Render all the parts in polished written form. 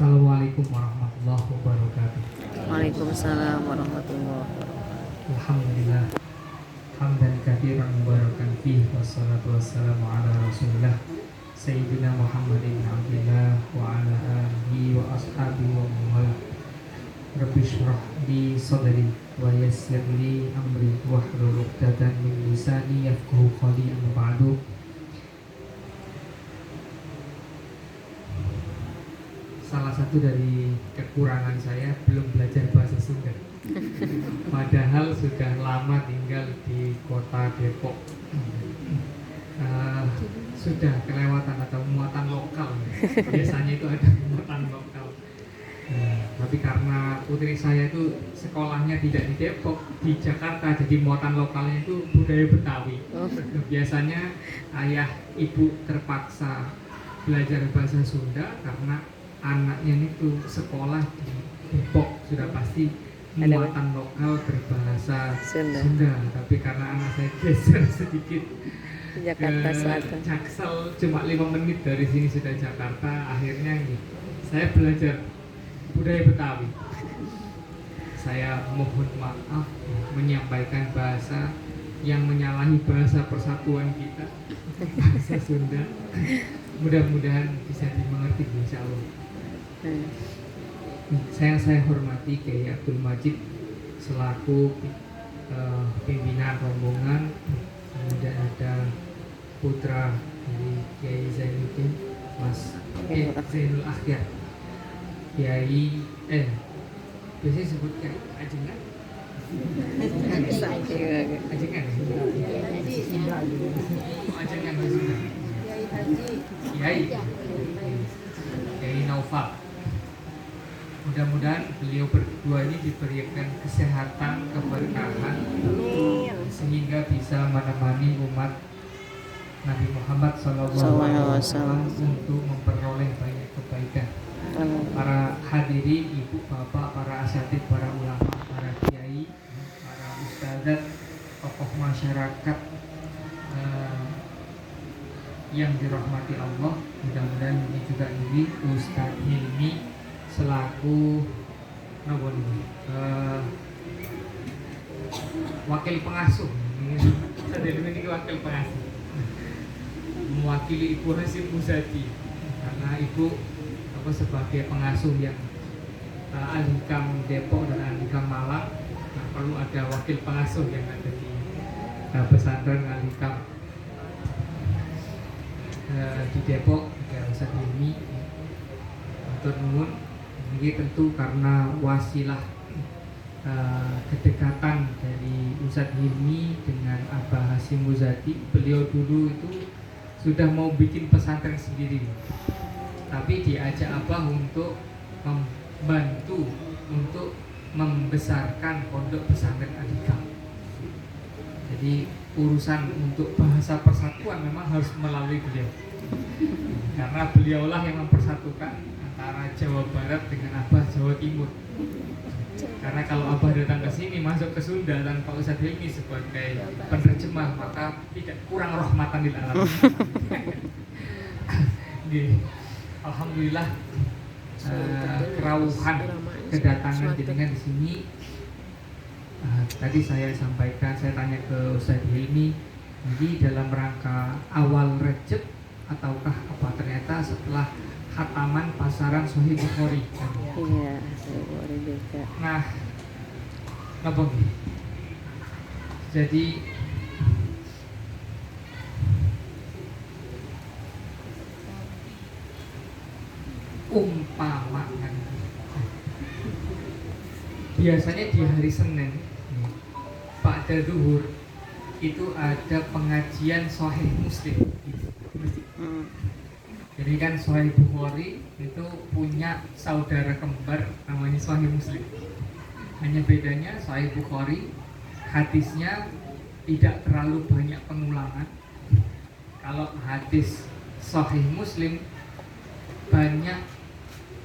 Assalamualaikum warahmatullahi wabarakatuh. Waalaikumsalam warahmatullahi wabarakatuh. Alhamdulillah. Hamdan katsiran mubarakan fihi wassalatu wassalamu ala Rasulillah Sayyidina Muhammad ibn Abdillah wa ala alihi wa ashabihi wa mawala. Rabbi shrah li sadri wa yassir li amri wahlul 'uqdatam min lisani yafqahu qawli, amma ba'du. Salah satu dari kekurangan saya belum belajar bahasa Sunda. Padahal sudah lama tinggal di kota Depok. Sudah kelewatan atau muatan lokal. Biasanya itu ada muatan lokal. Tapi karena putri saya itu sekolahnya tidak di Depok, di Jakarta, jadi muatan lokalnya itu budaya Betawi. Biasanya ayah ibu terpaksa belajar bahasa Sunda karena anaknya itu sekolah di Depok, sudah pasti muatan lokal berbahasa Sunda. Tapi karena anak saya geser sedikit Jakarta ke Selatan. Jaksel, cuma 5 menit dari sini sudah Jakarta, akhirnya saya belajar budaya Betawi. Saya mohon maaf menyampaikan bahasa yang menyalahi bahasa persatuan kita, bahasa Sunda. Mudah-mudahan bisa dimengerti, insya Allah. Saya hormati Kiai Abdul Majid selaku pimpinan rombongan. Kemudian ada putra dari Kiai Zainuddin, Mas Zainul Akhyar, Kiai biasanya sebut Kiai Ajengan. Ajengan. Ajengan Kiai Naufal. Mudah-mudahan beliau berdua ini diberikan kesehatan, keberkahan, sehingga bisa menemani umat Nabi Muhammad SAW untuk memperoleh banyak kebaikan. Para hadiri, ibu, bapak, para asatidz, para ulama, para kiai, para ustadzat, tokoh masyarakat yang dirahmati Allah. Mudah-mudahan ini juga Ustadz Hilmi selaku wakil pengasuh. Ustadz Hilmi ini wakil pengasuh, mewakili Ibu Hasim Muzadi, karena Ibu sebagai pengasuh yang Al-Hikam Depok dan Al-Hikam Malang. Perlu ada wakil pengasuh yang ada di pesantren Al-Hikam di Depok, ada Ustadz Hilmi. Matur nuwun. Ini tentu karena wasilah kedekatan dari Ustadz Hilmi dengan Abah Hasim Muzadi. Beliau dulu itu sudah mau bikin pesantren sendiri, tapi diajak Abah untuk membantu untuk membesarkan pondok pesantren Al-Hikam. Jadi urusan untuk bahasa persatuan memang harus melalui beliau, karena beliaulah yang mempersatukan antara Jawa Barat dengan Abah Jawa Timur. Karena kalau Abah datang ke sini masuk ke Sunda tanpa Ustadz Hilmi sebagai penerjemah, maka tidak kurang rahmatan lil alamin. Alhamdulillah kerawuhan kedatangan jenengan di sini. Tadi saya sampaikan, saya tanya ke Ustadz Hilmi, jadi dalam rangka awal Rejab ataukah apa? Ternyata setelah khataman pasaran Sahih Bukhari. Iya, Sahih Bukhari juga. Nah, apa? Jadi umpamakan biasanya di hari Senin pada zuhur itu ada pengajian Sahih Muslim. Jadi kan Sahih Bukhari itu punya saudara kembar namanya Sahih Muslim. Hanya bedanya Sahih Bukhari hadisnya tidak terlalu banyak pengulangan. Kalau hadis Sahih Muslim banyak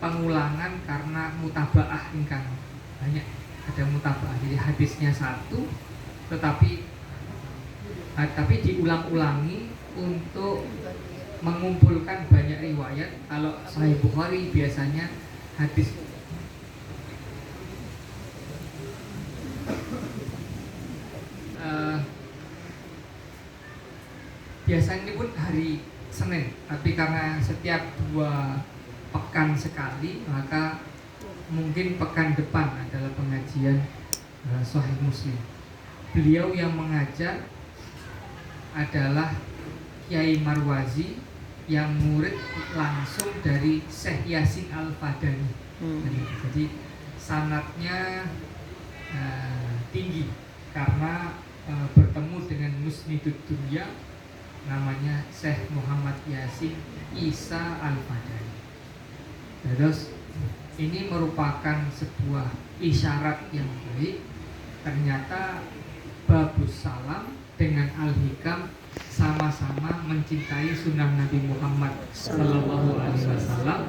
pengulangan karena mutabaah ingkang banyak, ada mutabaah. Jadi hadisnya satu tetapi diulang-ulangi untuk mengumpulkan banyak riwayat. Kalau Sahih Bukhari biasanya hadis. Biasanya pun hari Senin, tapi karena setiap 2 pekan sekali, maka mungkin pekan depan adalah pengajian Sahih Muslim. Beliau yang mengajar adalah Kiai Marwazi yang murid langsung dari Syekh Yasin Al-Fadani. Jadi sanadnya tinggi karena bertemu dengan Musnidud Dunya, namanya Syekh Muhammad Yasin Isa Al-Fadani. Terus ini merupakan sebuah isyarat yang baik. Ternyata Babus Salam dengan Al-Hikam sama-sama mencintai sunnah Nabi Muhammad Sallallahu Alaihi Wasallam.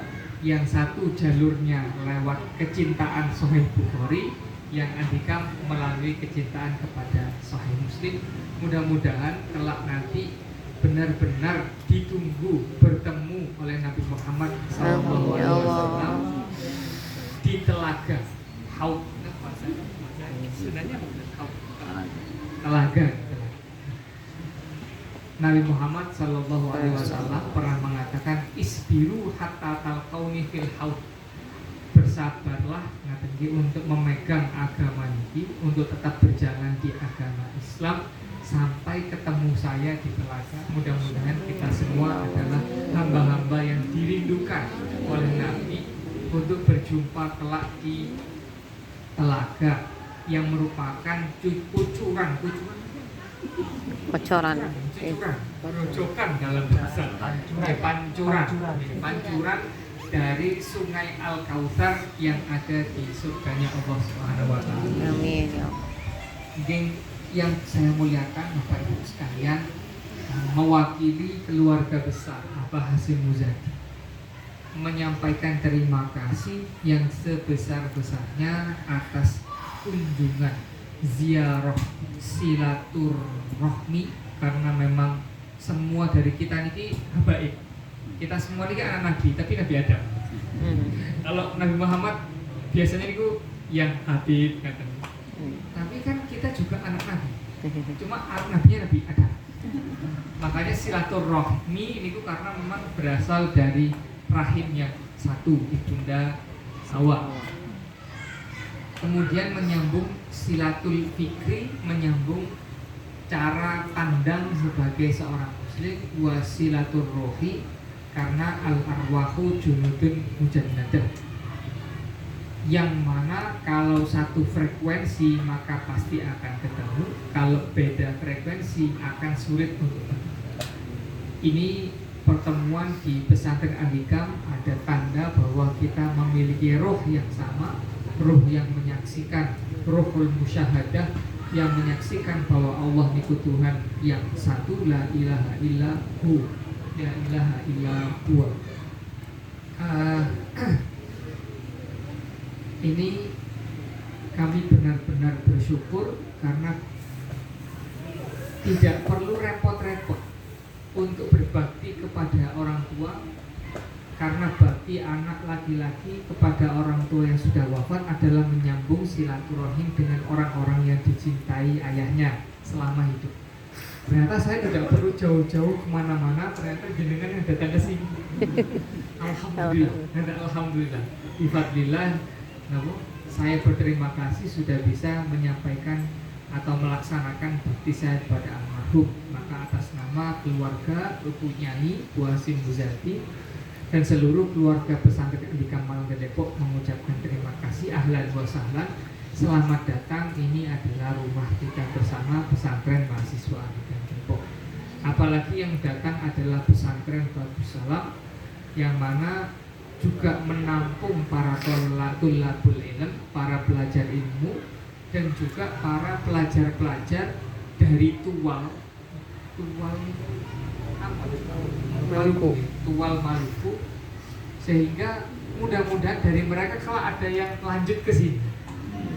Yang satu jalurnya lewat kecintaan Sahih Bukhari, yang Al-Hikam melalui kecintaan kepada Sahih Muslim. Mudah-mudahan kelak nanti benar-benar ditunggu bertemu oleh Nabi Muhammad SAW di telaga Haud. Telaga. Nabi Muhammad SAW pernah mengatakan, isbiru hatta talqauni fil haud. Bersabarlah untuk memegang agama ini, untuk tetap berjalan di agama Islam sampai ketemu saya di telaga. Mudah-mudahan kita semua adalah hamba-hamba yang dirindukan oleh Nabi untuk berjumpa kelak di telaga yang merupakan kucuran rojokan dalam bahasa pancuran dari Sungai Al-Kautsar yang ada di surganya Allah Subhanahu wa taala. Amin ya. Yang saya muliakan Bapak Ibu sekalian, mewakili keluarga besar Abah Hasyim Muzadi menyampaikan terima kasih yang sebesar-besarnya atas kunjungan ziarah silaturahmi, karena memang semua dari kita ini baik. Kita semua ini kan anak Nabi, tapi Nabi Adam. Kalau Nabi Muhammad biasanya itu yang Habib katanya. Tapi kan kita juga anak Nabi. Cuma anak Nabinya Nabi Adam. Makanya silaturahmi ini tuh karena memang berasal dari rahim yang satu, ibunda Hawa. Kemudian menyambung silatul fikri, menyambung cara pandang sebagai seorang muslim, wa silatur rohi, karena al-arwahu junudun mujannadah, yang mana kalau satu frekuensi maka pasti akan ketemu, kalau beda frekuensi akan sulit untuk ketemu. Ini pertemuan di pesantren Al-Hikam ada tanda bahwa kita memiliki roh yang sama, roh yang menyaksikan, rohul musyahadah, yang menyaksikan bahwa Allah itu Tuhan yang satu, la ilaha illa hu, la ilaha illa huwa. Ini kami benar-benar bersyukur karena tidak perlu repot-repot untuk berbakti kepada orang tua, karena bakti anak laki-laki kepada orang tua yang sudah wafat adalah menyambung silaturahim dengan orang-orang yang dicintai ayahnya selama hidup. Ternyata saya tidak perlu jauh-jauh kemana-mana, ternyata jenengan yang datang ke sini. Alhamdulillah. Bifadlillah, saya berterima kasih sudah bisa menyampaikan atau melaksanakan bakti saya kepada almarhum. Maka atas nama keluarga Ibu Nyai Bu Hasyim Muzadi dan seluruh keluarga pesantren Al-Hikam Malang dan Depok mengucapkan terima kasih, ahlan wa sahlan, selamat datang. Ini adalah rumah kita bersama, pesantren mahasiswa Al-Hikam Depok. Apalagi yang datang adalah pesantren Babus Salam, yang mana juga menampung para tulabul ilm, para pelajar ilmu, dan juga para pelajar-pelajar dari Maluku, sehingga mudah-mudahan dari mereka kalau ada yang lanjut ke sini.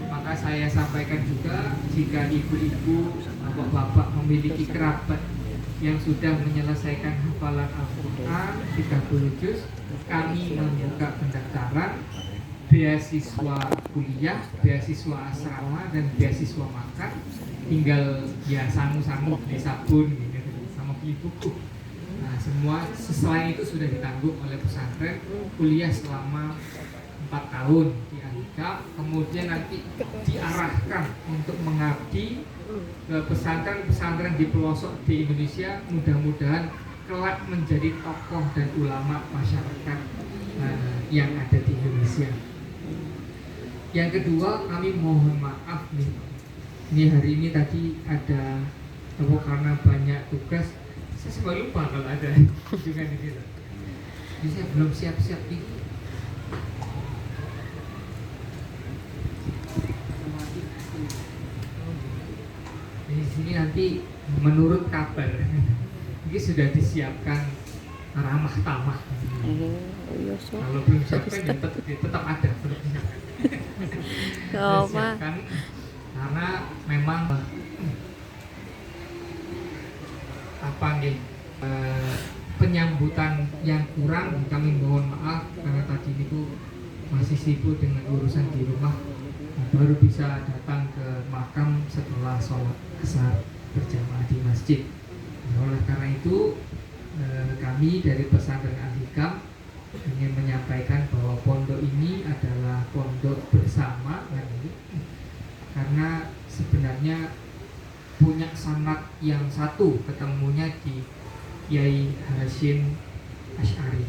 Maka saya sampaikan juga, jika ibu-ibu, bapak-bapak memiliki kerabat yang sudah menyelesaikan hafalan Al-Quran 30 juz, kami membuka pendaftaran beasiswa kuliah, beasiswa asrama, dan beasiswa makan. Tinggal ya sangu-sangu beli sabun gitu, sama beli buku. Nah, semua selain itu sudah ditanggung oleh pesantren. Kuliah selama 4 tahun di Andika, kemudian nanti diarahkan untuk mengabdi ke pesantren-pesantren di pelosok di Indonesia. Mudah-mudahan kelak menjadi tokoh dan ulama masyarakat yang ada di Indonesia. Yang kedua, kami mohon maaf nih, ini hari ini tadi ada karena banyak tugas, saya sempat lupa kalau ada kunjungan di situ. Jadi saya belum siap-siap ini. Di sini nanti menurut kabar ini sudah disiapkan ramah tamah. Kalau belum siapkan ya tetap ada belum siapkan. Siapkan karena memang apa nih penyambutan yang kurang, kami mohon maaf karena tadi itu masih sibuk dengan urusan di rumah, baru bisa datang ke makam setelah sholat asar berjamaah di masjid. Oleh karena itu kami dari pesantren Al-Hikam ingin menyampaikan bahwa pondok ini adalah pondok bersama karena sebenarnya punya sanad yang satu, ketemunya di Kiai Hasyim Asy'ari.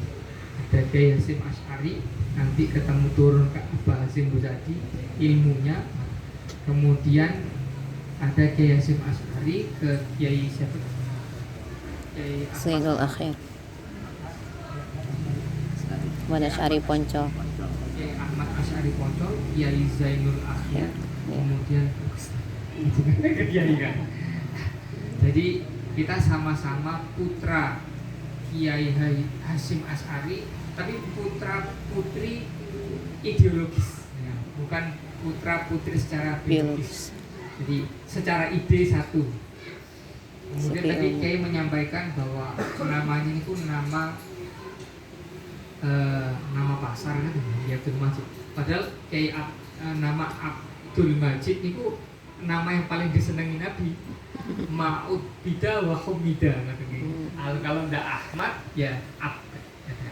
Ada Kiai Hasyim Asy'ari, nanti ketemu turun ke Abah Hasyim Muzadi ilmunya. Kemudian ada Kiai Hasyim Asy'ari ke Kiai siapa? Kiai Sayyidul Akhir Mana Asy'ari Poncol, Kiai Ahmad Asy'ari Poncol, Kiai Zainul Akhir, kemudian Kiai kan. Jadi kita sama-sama putra Kiai Hasyim Asy'ari, tapi putra putri ideologis, ya, bukan putra putri secara biologis. Jadi secara ide satu. Kemudian tadi Kiai menyampaikan bahwa namanya itu nama pasar kan, ya Abdul Majid. Padahal Kiai nama Abdul Majid itu nama yang paling disenangi Nabi. Ma'ud bida wa humida. Kalau ndak Ahmad ya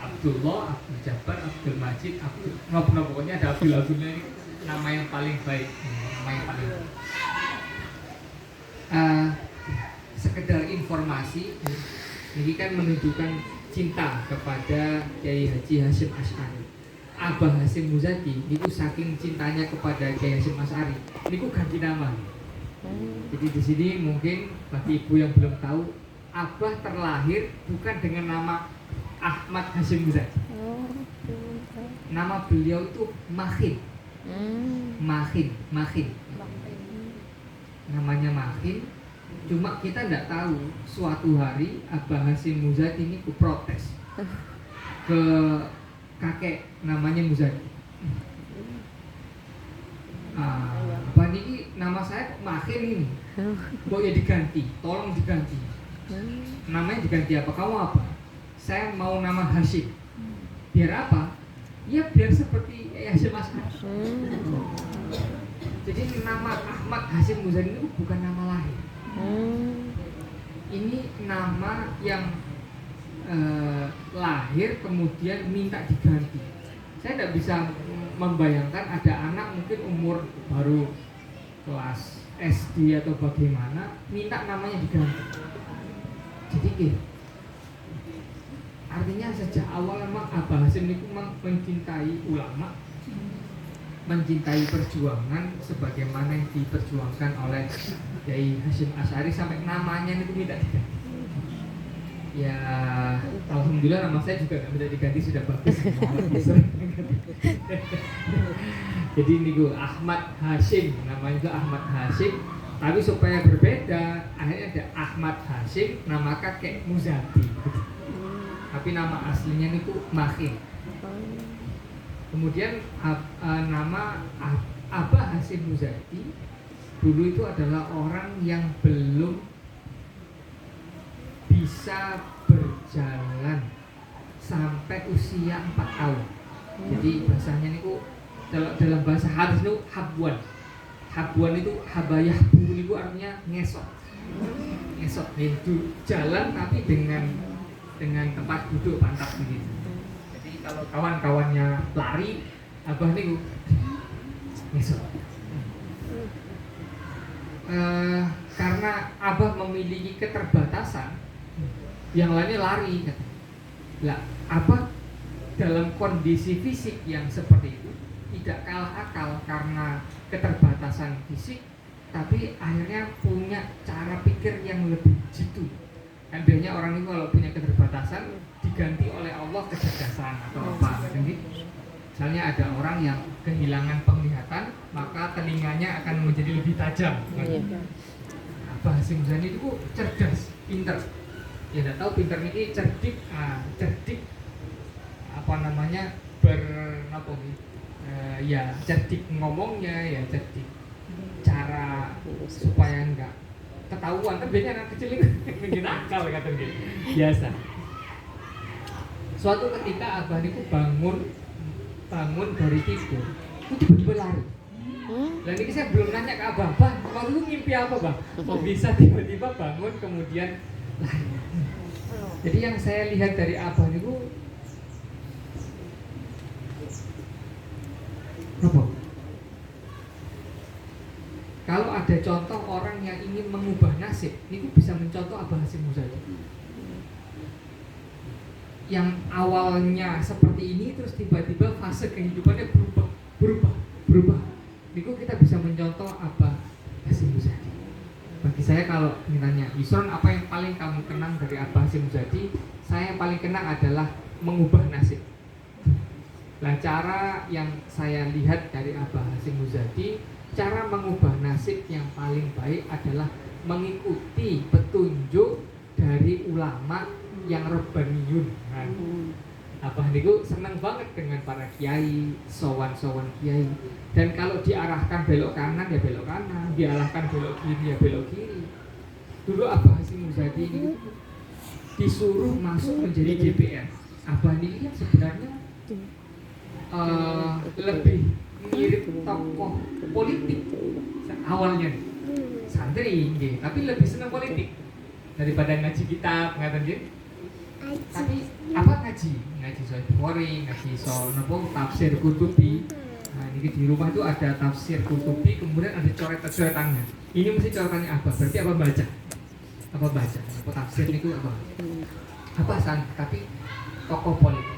Abdullah, Abdul Jabbar, Abdul Majid, Abdul. Pokoknya ada Abdulnya ini nama yang paling baik, nama yang paling baik. Sekedar informasi, ini kan menunjukkan cinta kepada Kiai Haji Hasyim Asy'ari. Abah Hasyim Muzadi itu saking cintanya kepada Kiai Hasyim Asy'ari, ini ku ganti nama. Jadi di sini mungkin bagi ibu yang belum tahu, Abah terlahir bukan dengan nama Ahmad Hasyim Muzadi. Nama beliau itu Makhin. Makhin. Namanya Makhin. Cuma kita tidak tahu suatu hari Abah Hasyim Muzadi ini protes ke kakek namanya Muzadi. Abah ini nama saya Makhin ini, kok ya diganti, tolong diganti. Namanya diganti apa? Kamu apa? Saya mau nama Hasyim. Biar apa? Ya biar seperti Hasyim Asy'ari. Jadi nama Ahmad Hasyim Muzadi itu bukan nama lahir. Ini nama yang lahir kemudian minta diganti. Saya tidak bisa membayangkan ada anak mungkin umur baru kelas SD atau bagaimana minta namanya diganti. Jadi artinya sejak awal memang Abah Hasyim itu memang mencintai ulama, mencintai perjuangan sebagaimana yang diperjuangkan oleh Kiai Hasyim Asy'ari sampai namanya itu minta diganti. Ya alhamdulillah nama saya juga nggak minta diganti, sudah bagus. Jadi ini gue Ahmad Hasyim, namanya itu Ahmad Hasyim, tapi supaya berbeda akhirnya ada Ahmad Hasyim nama kakek Muzadi, tapi nama aslinya itu Makhin. Kemudian nama Abah Hasyim Muzadi dulu itu adalah orang yang belum bisa berjalan sampai usia 4 tahun. Jadi bahasanya niku Kalau dalam bahasa hadis itu habwan. Habwan itu habayah bu itu artinya ngesot. Ngesot itu jalan tapi dengan tempat duduk mantap begitu. Jadi kalau kawan-kawannya lari, abah niku ngesot. Karena abah memiliki keterbatasan, yang lainnya lari. Lah, abah dalam kondisi fisik yang seperti itu tidak kalah akal karena keterbatasan fisik, tapi akhirnya punya cara pikir yang lebih jitu. Kan biasanya orang itu kalau punya keterbatasan diganti oleh Allah kecerdasan atau apa gitu. Misalnya ada orang yang kehilangan penglihatan, maka telinganya akan menjadi lebih tajam. Abah Hasyim Muzani itu cerdas, pinter. Ya tidak tahu pinter ini cerdik, cerdik apa namanya ya cerdik ngomongnya, ya cerdik cara supaya enggak ketahuan. Kan biasanya anak kecil itu bikin akal kata dia biasa. Suatu ketika abah itu bangun dari tidur, itu tiba-tiba lari. Dan ini saya belum nanya ke abah, waktu itu mimpi apa bang? Kok bisa tiba-tiba bangun kemudian lari? Jadi yang saya lihat dari abah itu apa? Kalau ada contoh orang yang ingin mengubah nasib, itu bisa mencontoh Abah Hasyim Muzani. Yang awalnya seperti ini terus tiba-tiba fase kehidupannya berubah. Itu kita bisa mencontoh Abah Hasyim Muzani. Bagi saya kalau ditanya, Yusron apa yang paling kamu kenang dari Abah Hasyim Muzani? Saya yang paling kenang adalah mengubah nasib. Nah, cara yang saya lihat dari Abah Hasyim Muzani, cara mengubah nasib yang paling baik adalah mengikuti petunjuk dari ulama yang rabbaniyun. Nah, Abah niku senang banget dengan para kiai, sowan-sowan kiai. Dan kalau diarahkan belok kanan ya belok kanan, diarahkan belok kiri ya belok kiri. Dulu Abah Hasyim Muzani ini disuruh masuk menjadi DPR. Abah ini yang sebenarnya lebih mirip tokoh politik awalnya, santri, tapi lebih senang politik daripada ngaji kitab, ngaten nggih. Tapi apa ngaji soal Bukhari, ngaji soal tafsir Qurtubi. Nah, ini di rumah itu ada tafsir Qurtubi, kemudian ada coretannya. Ini mesti coretannya apa? Berarti apa baca? Apa tafsir itu apa? Apa san? Tapi tokoh politik.